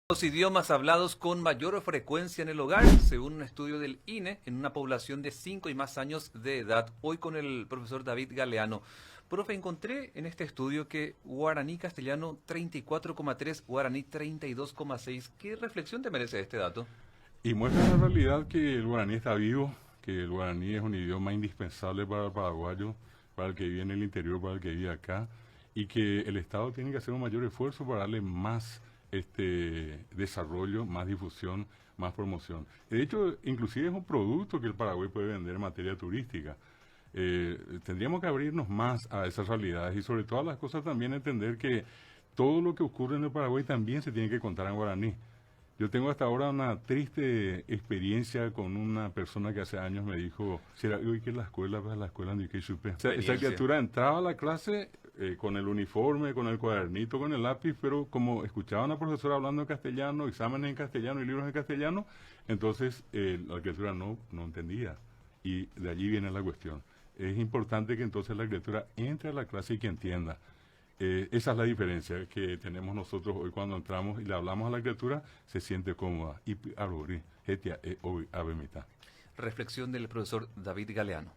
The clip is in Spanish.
Los idiomas hablados con mayor frecuencia en el hogar, según un estudio del INE, en una población de 5 y más años de edad. Hoy con el profesor David Galeano. Profe, encontré en este estudio que guaraní castellano 34,3, guaraní 32,6. ¿Qué reflexión te merece este dato? Y muestra la realidad que el guaraní está vivo, que el guaraní es un idioma indispensable para el paraguayo, para el que vive en el interior, para el que vive acá, y que el Estado tiene que hacer un mayor esfuerzo para darle más desarrollo, más difusión, más promoción. De hecho, inclusive es un producto que el Paraguay puede vender en materia turística. Tendríamos que abrirnos más a esas realidades y sobre todas las cosas también entender que todo lo que ocurre en el Paraguay también se tiene que contar en guaraní. Yo tengo hasta ahora una triste experiencia con una persona que hace años me dijo, será hoy que la escuela, pues la escuela ni que supe. O sea, esa criatura entraba a la clase con el uniforme, con el cuadernito, con el lápiz, pero como escuchaba a una profesora hablando en castellano, exámenes en castellano y libros en castellano, entonces la criatura no entendía. Y de allí viene la cuestión. Es importante que entonces la criatura entre a la clase y que entienda. Esa es la diferencia que tenemos nosotros hoy cuando entramos y le hablamos a la criatura, se siente cómoda. Y hoy, Reflexión del profesor David Galeano.